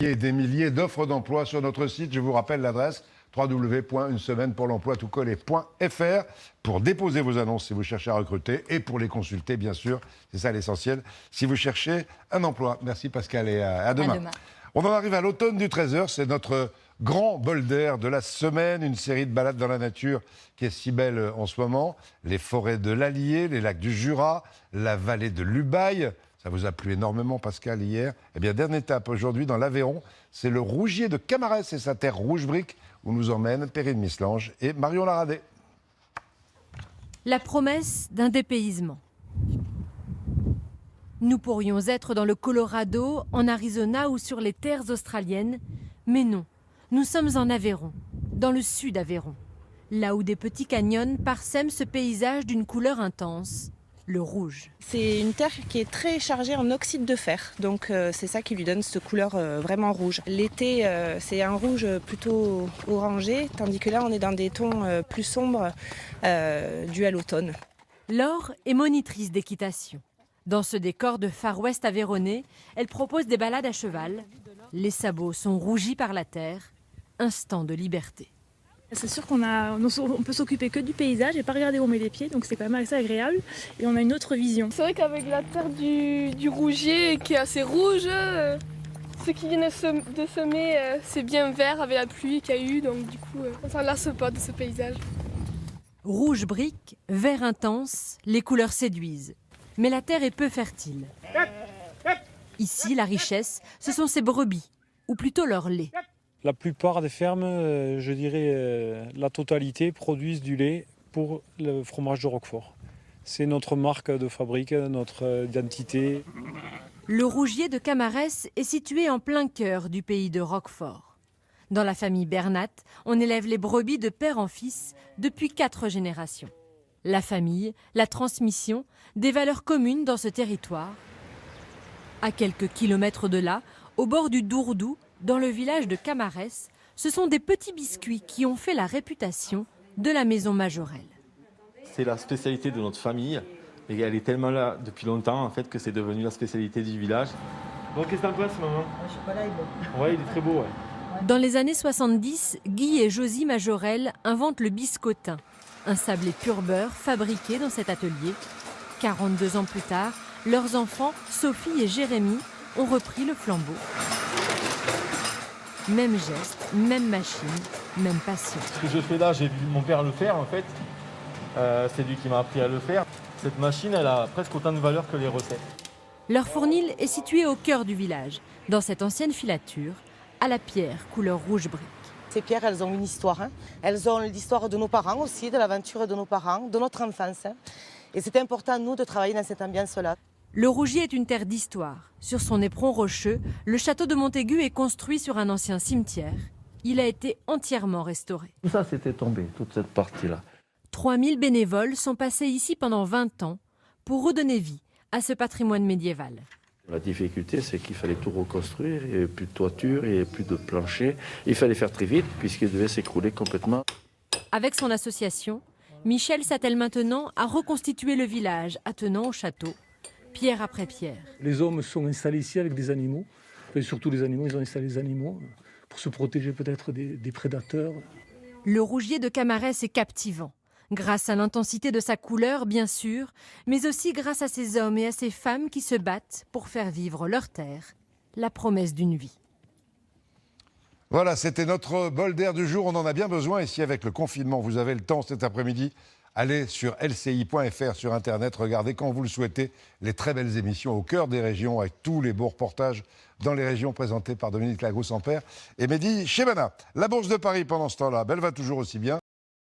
Et des milliers d'offres d'emploi sur notre site. Je vous rappelle l'adresse www.unesemaine-pour-l'emploi-tout-collé.fr pour déposer vos annonces si vous cherchez à recruter et pour les consulter, bien sûr. C'est ça l'essentiel, si vous cherchez un emploi. Merci Pascal et à demain. À demain. On en arrive à l'automne du 13h. C'est notre grand bol d'air de la semaine. Une série de balades dans la nature qui est si belle en ce moment. Les forêts de l'Allier, les lacs du Jura, la vallée de l'Ubaye. Ça vous a plu énormément, Pascal, hier. Eh bien, dernière étape aujourd'hui dans l'Aveyron, c'est le Rougier de Camarès et sa terre rouge brique où nous emmènent Perrine Mislange et Marion Laradé. La promesse d'un dépaysement. Nous pourrions être dans le Colorado, en Arizona ou sur les terres australiennes, mais non, nous sommes en Aveyron, dans le sud Aveyron, là où des petits canyons parsèment ce paysage d'une couleur intense, le rouge. C'est une terre qui est très chargée en oxyde de fer, donc c'est ça qui lui donne cette couleur vraiment rouge. L'été, c'est un rouge plutôt orangé, tandis que là, on est dans des tons plus sombres dus à l'automne. Laure est monitrice d'équitation. Dans ce décor de Far West aveyronnais, elle propose des balades à cheval. Les sabots sont rougis par la terre. Instant de liberté. C'est sûr qu'on peut s'occuper que du paysage et pas regarder où on met les pieds, donc c'est quand même assez agréable et on a une autre vision. C'est vrai qu'avec la terre du rougier qui est assez rouge, ce qui vient de semer, c'est bien vert avec la pluie qu'il y a eu, donc du coup on s'en lasse pas de ce paysage. Rouge brique, vert intense, les couleurs séduisent. Mais la terre est peu fertile. Ici, la richesse, ce sont ces brebis, ou plutôt leur lait. La plupart des fermes, je dirais la totalité, produisent du lait pour le fromage de Roquefort. C'est notre marque de fabrique, notre identité. Le Rougier de Camarès est situé en plein cœur du pays de Roquefort. Dans la famille Bernat, on élève les brebis de père en fils depuis 4 générations. La famille, la transmission, des valeurs communes dans ce territoire. À quelques kilomètres de là, au bord du Dourdou, dans le village de Camarès, ce sont des petits biscuits qui ont fait la réputation de la maison Majorelle. C'est la spécialité de notre famille et elle est tellement là depuis longtemps en fait que c'est devenu la spécialité du village. Bon, qu'est-ce que t'en penses, maman? Le chocolat est bon. Ouais, il est très beau, ouais. Dans les années 70, Guy et Josie Majorelle inventent le biscottin, un sablé pur beurre fabriqué dans cet atelier. 42 ans plus tard, leurs enfants, Sophie et Jérémy, ont repris le flambeau. Même geste, même machine, même passion. Ce que je fais là, j'ai vu mon père le faire en fait. C'est lui qui m'a appris à le faire. Cette machine, elle a presque autant de valeur que les recettes. Leur fournil est situé au cœur du village, dans cette ancienne filature, à la pierre couleur rouge brique. Ces pierres, elles ont une histoire. Elles ont l'histoire de nos parents aussi, de l'aventure de nos parents, de notre enfance. Et c'est important, nous, de travailler dans cette ambiance-là. Le Rougier est une terre d'histoire. Sur son éperon rocheux, le château de Montaigu est construit sur un ancien cimetière. Il a été entièrement restauré. Tout ça, c'était tombé, toute cette partie-là. 3000 bénévoles sont passés ici pendant 20 ans pour redonner vie à ce patrimoine médiéval. La difficulté, c'est qu'il fallait tout reconstruire, il n'y avait plus de toiture, il n'y avait plus de plancher. Il fallait faire très vite puisqu'il devait s'écrouler complètement. Avec son association, Michel s'attelle maintenant à reconstituer le village attenant au château, pierre après pierre. Les hommes sont installés ici avec des animaux, enfin, surtout les animaux, ils ont installé des animaux pour se protéger peut-être des prédateurs. Le Rougier de Camarès est captivant. Grâce à l'intensité de sa couleur, bien sûr, mais aussi grâce à ces hommes et à ces femmes qui se battent pour faire vivre leur terre, la promesse d'une vie. Voilà, c'était notre bol d'air du jour. On en a bien besoin ici avec le confinement. Vous avez le temps cet après-midi. Allez sur lci.fr sur Internet. Regardez quand vous le souhaitez les très belles émissions au cœur des régions avec tous les beaux reportages dans les régions présentés par Dominique Lagros-Ampère et Mehdi Chebana. La Bourse de Paris pendant ce temps-là, elle va toujours aussi bien.